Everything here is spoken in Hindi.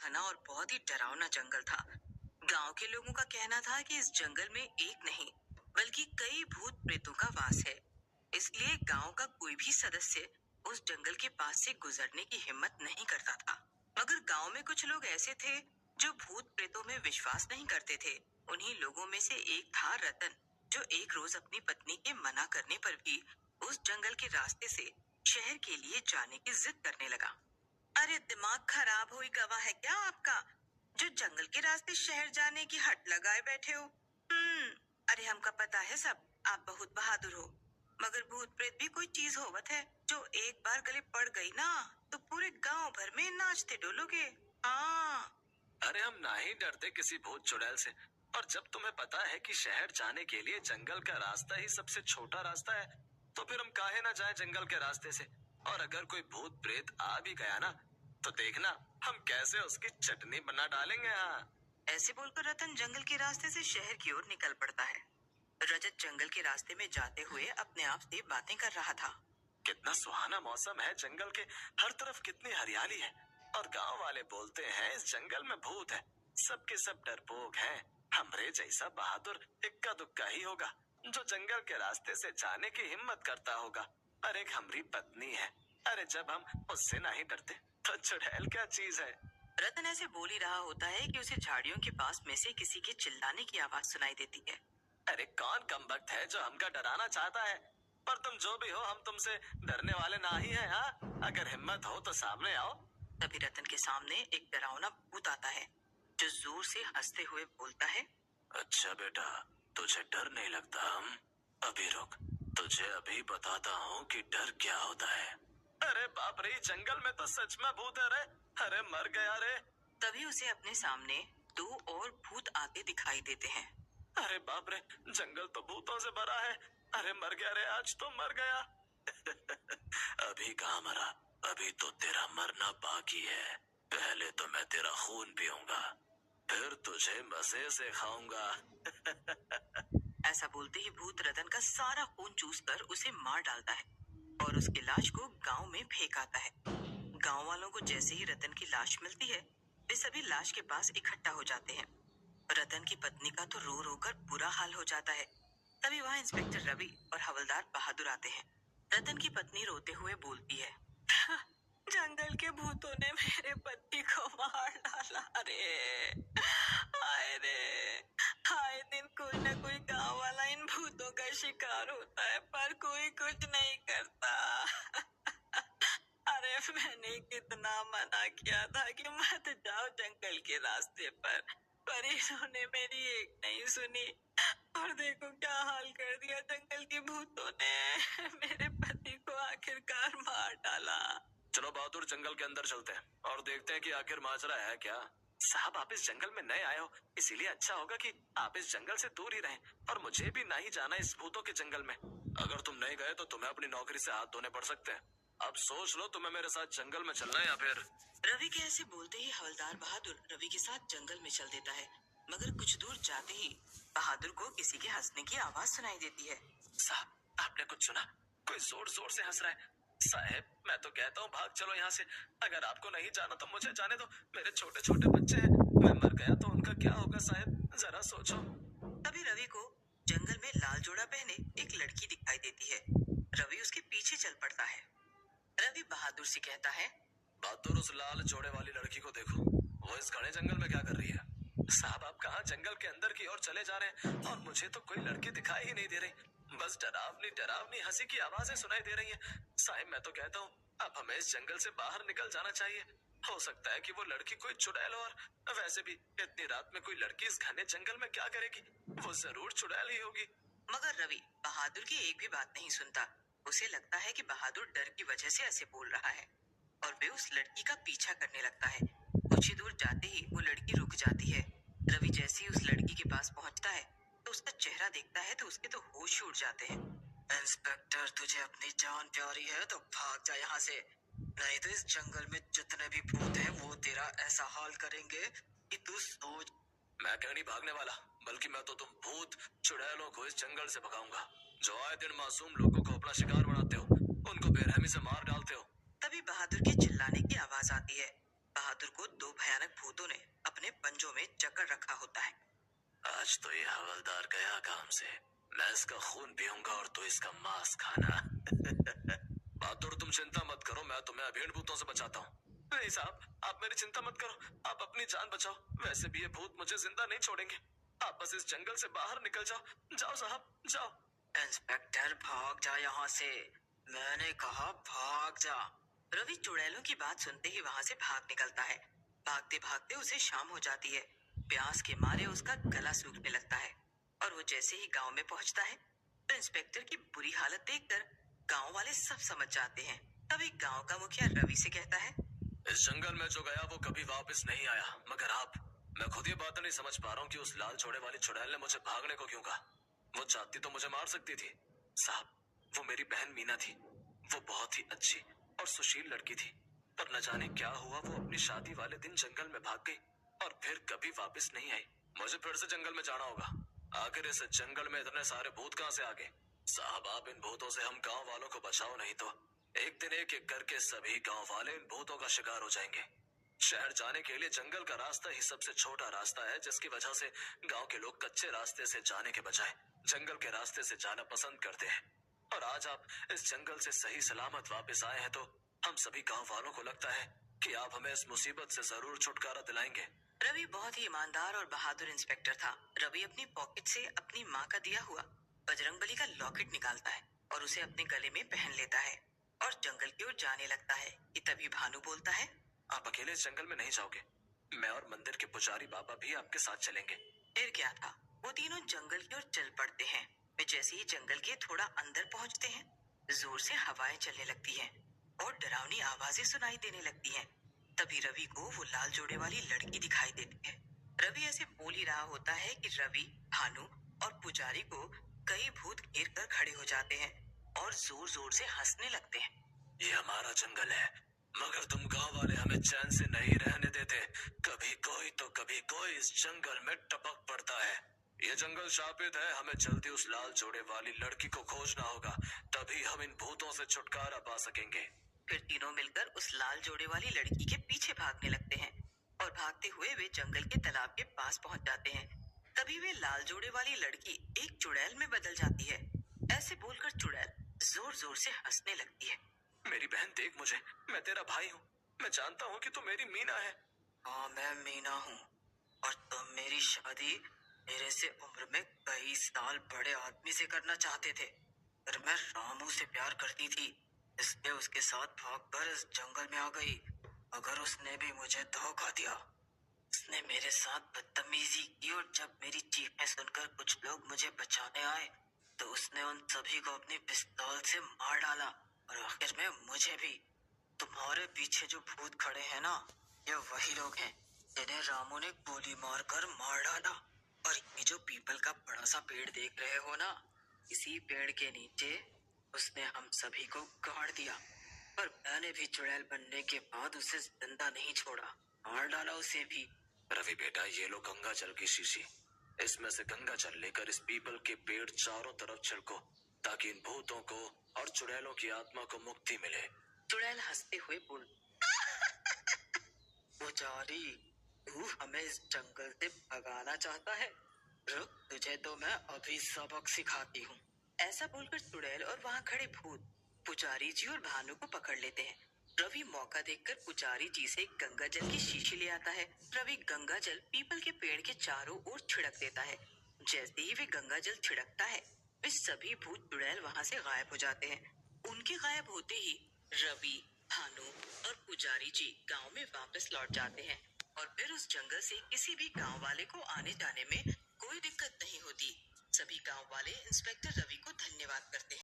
घना और बहुत ही डरावना जंगल था। गांव के लोगों का कहना था कि इस जंगल में एक नहीं बल्कि कई भूत प्रेतों का वास है। इसलिए गांव का कोई भी सदस्य उस जंगल के पास से गुजरने की हिम्मत नहीं करता था। मगर गांव में कुछ लोग ऐसे थे जो भूत प्रेतों में विश्वास नहीं करते थे। उन्हीं लोगों में से एक था रतन, जो एक रोज अपनी पत्नी के मना करने पर भी उस जंगल के रास्ते से शहर के लिए जाने की जिद करने लगा। अरे दिमाग खराब हुई गवा है क्या आपका, जो जंगल के रास्ते शहर जाने की हट लगाए बैठे हो? अरे हमका पता है सब, आप बहुत बहादुर हो। मगर भूत प्रेत भी कोई चीज होवत है, जो एक बार गले पड़ गई ना तो पूरे गांव भर में नाचते डोलोगे। हाँ। अरे हम ना ही डरते किसी भूत चुड़ैल से। और जब तुम्हें पता है कि शहर जाने के लिए जंगल का रास्ता ही सबसे छोटा रास्ता है, तो फिर हम काहे ना जाए जंगल के रास्ते से। और अगर कोई भूत प्रेत आ भी गया ना, तो देखना हम कैसे उसकी चटनी बना डालेंगे। हाँ। ऐसे बोलकर रतन जंगल के रास्ते से शहर की ओर निकल पड़ता है। रजत जंगल के रास्ते में जाते हुए अपने आप से बातें कर रहा था। कितना सुहाना मौसम है, जंगल के हर तरफ कितनी हरियाली है। और गांव वाले बोलते हैं इस जंगल में भूत है। सबके सब डरपोक हैं। हमरे जैसा बहादुर इक्का दुक्का ही होगा जो जंगल के रास्ते से जाने की हिम्मत करता होगा। और एक हमारी पत्नी है, अरे जब हम उससे नहीं डरते तो चुड़ैल क्या चीज है। रतन ऐसे बोल ही रहा होता है कि उसे झाड़ियों के पास में से किसी के चिल्लाने की आवाज सुनाई देती है। अरे कौन कमबख्त है जो हमका डराना चाहता है? पर तुम जो भी हो, हम तुमसे डरने वाले ना ही हैं। हाँ, अगर हिम्मत हो तो सामने आओ। तभी रतन के सामने एक डरावना भूत आता है, जो जोर से हंसते हुए बोलता है। अच्छा बेटा, तुझे डर नहीं लगता? हम अभी रुक, तुझे अभी बताता हूँ कि डर क्या होता है। अरे बाप रे, जंगल में तो सच में भूत है रे। अरे मर गया रे। तभी उसे अपने सामने दो और भूत आते दिखाई देते हैं। अरे बाप रे, जंगल तो भूतों से भरा है। अरे मर गया रे, आज तो मर गया। अभी कहाँ मरा, अभी तो तेरा मरना बाकी है। पहले तो मैं तेरा खून पीऊंगा, फिर तुझे मजे से खाऊंगा। ऐसा बोलते ही भूत रतन का सारा खून चूसकर उसे मार डालता है और उसकी लाश को गांव में फेंक आता है। गांव वालों को जैसे ही रतन की लाश मिलती है, वे सभी लाश के पास इकट्ठा हो जाते हैं। रतन की पत्नी का तो रो रो कर बुरा हाल हो जाता है। तभी वहाँ इंस्पेक्टर रवि और हवलदार बहादुर आते हैं। रतन की पत्नी रोते हुए बोलती है, जंगल के भूतों ने मेरे पति को मार डाला रे। हाय रे, आए दिन कोई ना कोई गांव वाला इन भूतों का शिकार होता है, पर कोई कुछ नहीं करता। अरे मैंने कितना मना किया था कि मत जाओ जंगल के रास्ते पर इन्होंने मेरी एक नहीं सुनी। और देखो क्या हाल कर दिया जंगल के भूतों ने। मेरे पति को आखिरकार मार डाला। चलो बहादुर, जंगल के अंदर चलते हैं और देखते हैं कि आखिर माजरा है क्या। साहब, आप इस जंगल में नए आए हो, इसीलिए अच्छा होगा कि आप इस जंगल से दूर ही रहें। और मुझे भी नहीं जाना इस भूतों के जंगल में। अगर तुम नहीं गए तो तुम्हें अपनी नौकरी से हाथ धोने पड़ सकते हैं। अब सोच लो, तुम्हें मेरे साथ जंगल में चलना है या फिर। रवि के ऐसे बोलते ही हवलदार बहादुर रवि के साथ जंगल में चल देता है। मगर कुछ दूर जाते ही बहादुर को किसी के हंसने की आवाज सुनाई देती है। साहब, आपने कुछ सुना? कोई जोर जोर से हंस रहा है। साहब, मैं तो कहता हूँ भाग चलो यहाँ से। अगर आपको नहीं जाना तो मुझे जाने दो, मेरे छोटे छोटे बच्चे हैं। मैं मर गया तो उनका क्या होगा साहब, जरा सोचो। तभी रवि को जंगल में लाल जोड़ा पहने एक लड़की दिखाई देती है। रवि उसके पीछे चल पड़ता है। रवि बहादुर से कहता है, बहादुर, उस लाल जोड़े वाली लड़की को देखो, वो इस घने जंगल में क्या कर रही है? साहब, आप कहाँ जंगल के अंदर की ओर चले जा रहे हैं और मुझे तो कोई लड़की दिखाई ही नहीं दे रही। बस डरावनी डरावनी हंसी की आवाजें सुनाई दे रही हैं। साहब, मैं तो कहता हूँ अब हमें इस जंगल से बाहर निकल जाना चाहिए। हो सकता है कि वो लड़की कोई चुड़ैल हो। और वैसे भी इतनी रात में कोई लड़की इस घने जंगल में क्या करेगी? वो जरूर चुड़ैल ही होगी। मगर रवि बहादुर की एक भी बात नहीं सुनता। उसे लगता है कि बहादुर डर की वजह से ऐसे बोल रहा है और वे उस लड़की का पीछा करने लगता है। कुछ ही दूर जाते ही वो लड़की रुक जाती है। रवि जैसे ही उस लड़की के पास पहुंचता है तो उसका चेहरा देखता है तो उसके तो होश उड़ जाते हैं। इंस्पेक्टर, तुझे अपनी जान प्यारी है तो भाग जा यहाँ से, नहीं तो इस जंगल में जितने भी भूत हैं वो तेरा ऐसा हाल करेंगे कि तू सोच। मैं क्यों नहीं भागने वाला, बल्कि मैं तो तुम भूत चुड़ैलों को इस जंगल से भगाऊंगा जो आए दिन मासूम लोगों को अपना शिकार बनाते हो, उनको बेरहमी से मार डालते हो। तभी बहादुर के चिल्लाने की आवाज आती है। बहादुर को दो भयानक भूतों खबरदार गया काम से। मैं इसका खून पीऊंगा और तू इसका मांस खाना। बहादुर तुम चिंता मत करो, मैं तुम्हें भेड़ भूतों से बचाता हूँ। नहीं साहब, आप मेरी चिंता मत करो, आप अपनी जान बचाओ। वैसे भी ये भूत मुझे जिंदा नहीं छोड़ेंगे। आप बस इस जंगल से बाहर निकल जाओ। जाओ साहब, जाओ। इंस्पेक्टर भाग जा यहाँ से, मैंने कहा भाग जा। रवि चुड़ैलों की बात सुनते ही वहाँ से भाग निकलता है। भागते भागते उसे शाम हो जाती है। प्यास के मारे उसका गला सूखने लगता है और वो जैसे ही गांव में पहुंचता है तो इंस्पेक्टर की बुरी हालत देखकर गांव वाले सब समझ जाते हैं। तभी गांव का मुखिया रवि से कहता है, इस जंगल में जो गया वो कभी वापस नहीं आया, मगर आप, मैं खुद ये बात नहीं समझ पा रहा हूँ कि उस लाल जोड़े वाली चुड़ैल ने मुझे भागने को क्यों कहा। वो चाहती तो मुझे मार सकती थी। साहब, वो मेरी बहन मीना थी। वो बहुत ही अच्छी और सुशील लड़की थी, पर न जाने क्या हुआ, वो अपनी शादी वाले दिन जंगल में भाग गई और फिर कभी वापस नहीं आई। मुझे फिर से जंगल में जाना होगा। आखिर इस जंगल में इतने सारे भूत कहाँ से आ गए? साहब, आप इन भूतों से हम गांव वालों को बचाओ, नहीं तो एक दिन एक एक करके सभी गांव वाले इन भूतों का शिकार हो जाएंगे। शहर जाने के लिए जंगल का रास्ता ही सबसे छोटा रास्ता है, जिसकी वजह से गांव के लोग कच्चे रास्ते से जाने के बजाय जंगल के रास्ते से जाना पसंद करते हैं। और आज आप इस जंगल से सही सलामत वापस आए हैं तो हम सभी गांव वालों को लगता है कि आप हमें इस मुसीबत से जरूर छुटकारा दिलाएंगे। रवि बहुत ही ईमानदार और बहादुर इंस्पेक्टर था। रवि अपनी पॉकेट से अपनी माँ का दिया हुआ बजरंगबली का लॉकेट निकालता है और उसे अपने गले में पहन लेता है और जंगल की ओर जाने लगता है कि तभी भानु बोलता है, आप अकेले इस जंगल में नहीं जाओगे, मैं और मंदिर के पुजारी बाबा भी आपके साथ चलेंगे। फिर क्या था, वो तीनों जंगल की ओर चल पड़ते हैं। वे जैसे ही जंगल के थोड़ा अंदर पहुंचते हैं, जोर से हवाएं चलने लगती हैं और डरावनी आवाजें सुनाई देने लगती हैं। तभी रवि को वो लाल जोड़े वाली लड़की दिखाई देती है। रवि ऐसे बोल ही रहा होता है कि रवि, भानु और पुजारी को कई भूत घेर कर खड़े हो जाते हैं और जोर जोर से हंसने लगते हैं। ये हमारा जंगल है, मगर तुम गांव वाले हमें चैन से नहीं रहने देते। कभी कोई इस जंगल में टपक पड़ता है। ये जंगल शापित है, हमें जल्दी उस लाल जोड़े वाली लड़की को खोजना होगा, तभी हम इन भूतों से छुटकारा पा सकेंगे। फिर तीनों मिलकर उस लाल जोड़े वाली लड़की के पीछे भागने लगते हैं और भागते हुए वे जंगल के तालाब के पास पहुंच जाते हैं। तभी वे लाल जोड़े वाली लड़की एक चुड़ैल में बदल जाती है। ऐसे बोलकर चुड़ैल जोर जोर से हंसने लगती है। मेरी बहन देख मुझे, मैं तेरा भाई हूँ। मैं जानता हूँ कि तू मेरी मीना है। हाँ, मैं मीना हूँ और तुम मेरी शादी मेरे से उम्र में कई साल बड़े आदमी से करना चाहते थे, पर मैं रामू से प्यार करती थी, इसलिए उसके साथ भागकर इस जंगल में आ गई। मगर उसने भी मुझे धोखा दिया। उसने मेरे साथ बदतमीजी की और जब मेरी चीखें सुनकर कुछ लोग मुझे बचाने आए तो उसने उन सभी को अपनी पिस्तौल से मार डाला और आखिर में मुझे भी। तुम्हारे पीछे जो भूत खड़े हैं ना, ये वही लोग हैं जिन्हें रामू ने गोली मारकर मार डाला। और ये जो पीपल का बड़ा सा पेड़ देख रहे हो ना, इसी पेड़ के नीचे उसने हम सभी को गाड़ दिया। पर मैंने भी चुड़ैल बनने के बाद उसे जिंदा नहीं छोड़ा, मार डाला उसे भी। रवि बेटा, ये लो गंगा जल की शीशी, इसमें से गंगा जल लेकर इस पीपल के पेड़ चारों तरफ छिड़को, ताकि इन भूतों को और चुड़ैलों की आत्मा को मुक्ति मिले। चुड़ैल हंसते हुए बोल, पुजारी, तू हमें इस जंगल से भगाना चाहता है? रुक, तुझे तो मैं अभी सबक सिखाती हूँ। ऐसा बोलकर चुड़ैल और वहाँ खड़े भूत पुजारी जी और भानु को पकड़ लेते हैं। रवि मौका देखकर पुजारी जी से गंगा जल की शीशी ले आता है। रवि गंगा जल पीपल के पेड़ के चारों ओर छिड़क देता है। जैसे ही वे गंगा जल छिड़कता है, वे सभी भूत चुड़ैल वहाँ से गायब हो जाते हैं। उनके गायब होते ही रवि, भानु और पुजारी जी गांव में वापस लौट जाते हैं और फिर उस जंगल से किसी भी गांव वाले को आने जाने में कोई दिक्कत नहीं होती। सभी गांव वाले इंस्पेक्टर रवि को धन्यवाद करते हैं।